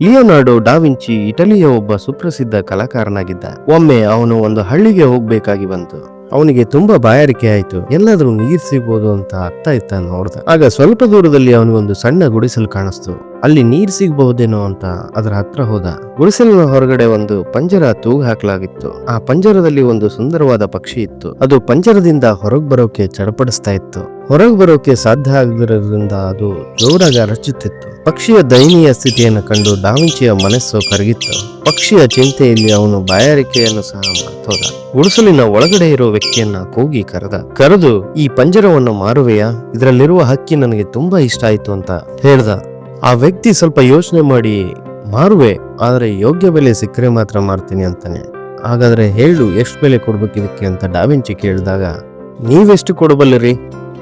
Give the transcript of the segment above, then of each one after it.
Leonardo ಡಾ Vinci ಇಟಲಿಯ ಒಬ್ಬ ಸುಪ್ರಸಿದ್ಧ ಕಲಾಕಾರನಾಗಿದ್ದ. ಒಮ್ಮೆ ಅವನು ಒಂದು ಹಳ್ಳಿಗೆ ಹೋಗ್ಬೇಕಾಗಿ ಬಂತು. ಅವನಿಗೆ ತುಂಬಾ ಬಾಯಾರಿಕೆ ಆಯ್ತು. ಎಲ್ಲಾದ್ರೂ ನೀರ್ ಸಿಗ್ಬೋದು ಅಂತ ಅತ್ತ ಇತ್ತ ನೋಡ್ದ. ಆಗ ಸ್ವಲ್ಪ ದೂರದಲ್ಲಿ ಅವನಿಗೊಂದು ಸಣ್ಣ ಗುಡಿಸಲು ಕಾಣಿಸ್ತು. ಅಲ್ಲಿ ನೀರ್ ಸಿಗಬಹುದೇನೋ ಅಂತ ಅದರ ಹತ್ರ ಹೋದ. ಗುಡಿಸಲಿನ ಹೊರಗಡೆ ಒಂದು ಪಂಜರ ತೂಗು ಹಾಕಲಾಗಿತ್ತು. ಆ ಪಂಜರದಲ್ಲಿ ಒಂದು ಸುಂದರವಾದ ಪಕ್ಷಿ ಇತ್ತು. ಅದು ಪಂಜರದಿಂದ ಹೊರಗ್ ಬರೋಕೆ ಚಡಪಡಿಸ್ತಾ ಇತ್ತು. ಹೊರಗೆ ಬರೋಕೆ ಸಾಧ್ಯ ಆಗದಿರೋದ್ರಿಂದ ಅದು ಜೋರಾಗಿ ಅರಚುತ್ತಿತ್ತು. ಪಕ್ಷಿಯ ದಯನೀಯ ಸ್ಥಿತಿಯನ್ನು ಕಂಡು ಡಾ ವಿಂಚಿಯ ಮನಸ್ಸು ಕರಗಿತ್ತು. ಪಕ್ಷಿಯ ಚಿಂತೆಯಲ್ಲಿ ಅವನು ಬಾಯಾರಿಕೆಯನ್ನು ಸಹ ಮರ್ತೋದ. ಗುಡಿಸಲಿನ ಒಳಗಡೆ ಇರೋ ವ್ಯಕ್ತಿಯನ್ನ ಕೂಗಿ ಕರೆದು ಈ ಪಂಜರವನ್ನು ಮಾರುವೆಯಾ? ಇದರಲ್ಲಿರುವ ಹಕ್ಕಿ ನನಗೆ ತುಂಬಾ ಇಷ್ಟ ಆಯ್ತು ಅಂತ ಹೇಳ್ದ. ಆ ವ್ಯಕ್ತಿ ಸ್ವಲ್ಪ ಯೋಚನೆ ಮಾಡಿ, ಮಾರುವೆ, ಆದ್ರೆ ಯೋಗ್ಯ ಬೆಲೆ ಸಿಕ್ಕರೆ ಮಾತ್ರ ಮಾರ್ತೀನಿ ಅಂತಾನೆ. ಹಾಗಾದ್ರೆ ಹೇಳು, ಎಷ್ಟು ಬೆಲೆ ಕೊಡ್ಬೇಕು ಇದಕ್ಕೆ ಅಂತ ಡಾ ವಿಂಚಿ ಕೇಳಿದಾಗ, ನೀವೆಷ್ಟು ಕೊಡಬಲ್ಲಿರಿ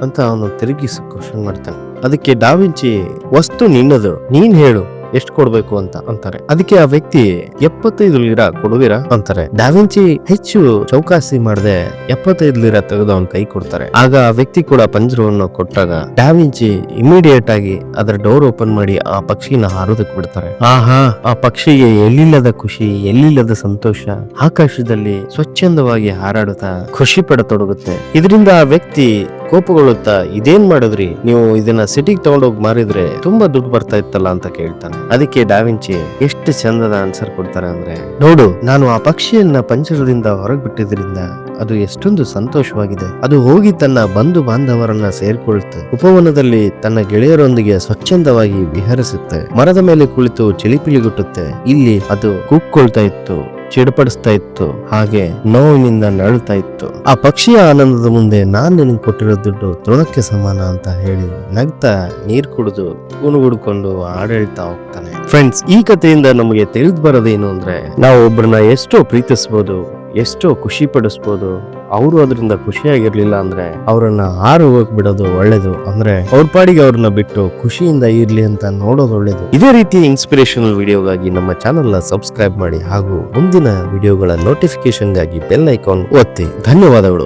ಅಂತ ಅವನು ತಿರುಗಿಸಿ ಕ್ವಶನ್ ಮಾಡ್ತಾನೆ. ಅದಕ್ಕೆ ಡಾ ವಿಂಚಿ, ವಸ್ತು ನಿನ್ನದು, ನೀನ್ ಹೇಳು ಎಷ್ಟು ಕೊಡ್ಬೇಕು ಅಂತ ಅಂತಾರೆ. ಅದಕ್ಕೆ ಆ ವ್ಯಕ್ತಿ 75 ಲೀರಾ ಕೊಡುವಿರಾ ಅಂತಾರೆ. ಡಾ ವಿಂಚಿ ಹೆಚ್ಚು ಚೌಕಾಸಿ ಮಾಡದೆ 75 ಲೀರಾ ತೆಗೆದು ಅವನ್ ಕೈ ಕೊಡ್ತಾರೆ. ಆಗ ಆ ವ್ಯಕ್ತಿ ಕೂಡ ಪಂಜರವನ್ನು ಕೊಟ್ಟಾಗ ಡಾ ವಿಂಚಿ ಇಮಿಡಿಯೇಟ್ ಆಗಿ ಅದರ ಡೋರ್ ಓಪನ್ ಮಾಡಿ ಆ ಪಕ್ಷಿನ ಹಾರೋದಕ್ಕೆ ಬಿಡ್ತಾರೆ. ಆಹಾ, ಆ ಪಕ್ಷಿಗೆ ಎಲ್ಲಿಲ್ಲದ ಖುಷಿ, ಎಲ್ಲಿಲ್ಲದ ಸಂತೋಷ ಆಕಾಶದಲ್ಲಿ ಸ್ವಚ್ಛಂದವಾಗಿ ಹಾರಾಡುತ್ತಾ ಖುಷಿ ಪಡತೊಡಗುತ್ತೆ. ಇದರಿಂದ ಆ ವ್ಯಕ್ತಿ ಕೋಪಗೊಳ್ಳುತ್ತಾ, ಇದೇನ್ ಮಾಡಿದ್ರಿ ನೀವು, ಇದನ್ನ ಸಿಟಿಗೆ ತಗೊಂಡೋಗಿ ಮಾರಿದ್ರೆ ತುಂಬಾ ದುಡ್ಡು ಬರ್ತಾ ಇತ್ತಲ್ಲ ಅಂತ ಕೇಳ್ತಾನೆ. ಅದಕ್ಕೆ ಡಾ ವಿಂಚಿ ಎಷ್ಟು ಚಂದದ ಆನ್ಸರ್ ಕೊಡ್ತಾರೆ ಅಂದ್ರೆ, ನೋಡು, ನಾನು ಆ ಪಕ್ಷಿಯನ್ನ ಪಂಜರದಿಂದ ಹೊರಗೆ ಬಿಟ್ಟಿದ್ರಿಂದ ಅದು ಎಷ್ಟೊಂದು ಸಂತೋಷವಾಗಿದೆ. ಅದು ಹೋಗಿ ತನ್ನ ಬಂಧು ಬಾಂಧವರನ್ನ ಸೇರ್ಕೊಳ್ತೆ, ಉಪವನದಲ್ಲಿ ತನ್ನ ಗೆಳೆಯರೊಂದಿಗೆ ಸ್ವಚ್ಛಂದವಾಗಿ ವಿಹರಿಸುತ್ತೆ, ಮರದ ಮೇಲೆ ಕುಳಿತು ಚಿಲಿಪಿಲಿಗುಟ್ಟುತ್ತೆ. ಇಲ್ಲಿ ಅದು ಕೂಗ್ಕೊಳ್ತಾ ಇತ್ತು, ಚಿಡಪಡಿಸ್ತಾ ಇತ್ತು, ಹಾಗೆ ನೋವಿನಿಂದ ನರಳುತ್ತಾ ಇತ್ತು. ಆ ಪಕ್ಷಿಯ ಆನಂದದ ಮುಂದೆ ನಾನ್ ನಿನಗೆ ಕೊಟ್ಟಿರೋ ದುಡ್ಡು ತೃಣಕ್ಕೆ ಸಮಾನ ಅಂತ ಹೇಳಿ ನಗ್ತಾ ನೀರ್ ಕುಡಿದು ಗುಣಗುಡ್ಕೊಂಡು ಆಡಳ್ತಾ ಹೋಗ್ತಾನೆ. ಫ್ರೆಂಡ್ಸ್, ಈ ಕಥೆಯಿಂದ ನಮಗೆ ತಿಳಿದು ಬರೋದೇನು ಅಂದ್ರೆ, ನಾವು ಒಬ್ಬರನ್ನ ಎಷ್ಟೋ ಪ್ರೀತಿಸ್ಬೋದು, ಎಷ್ಟೋ ಖುಷಿ ಪಡಿಸ್ಬೋದು, ಅವರು ಅದರಿಂದ ಖುಷಿಯಾಗಿರ್ಲಿಲ್ಲ ಅಂದ್ರೆ ಅವರನ್ನ ಹಾರು ಹೋಗ್ ಬಿಡೋದು ಒಳ್ಳೇದು. ಅಂದ್ರೆ ಅವ್ರ ಪಾಡಿಗೆ ಅವ್ರನ್ನ ಬಿಟ್ಟು ಖುಷಿಯಿಂದ ಇರ್ಲಿ ಅಂತ ನೋಡೋದು ಒಳ್ಳೇದು. ಇದೇ ರೀತಿ ಇನ್ಸ್ಪಿರೇಷನಲ್ ವಿಡಿಯೋಗಾಗಿ ನಮ್ಮ ಚಾನೆಲ್ ನ ಸಬ್ಸ್ಕ್ರೈಬ್ ಮಾಡಿ ಹಾಗೂ ಮುಂದಿನ ವಿಡಿಯೋಗಳ ನೋಟಿಫಿಕೇಶನ್ ಗಾಗಿ ಬೆಲ್ ಐಕಾನ್ ಒತ್ತಿ. ಧನ್ಯವಾದಗಳು.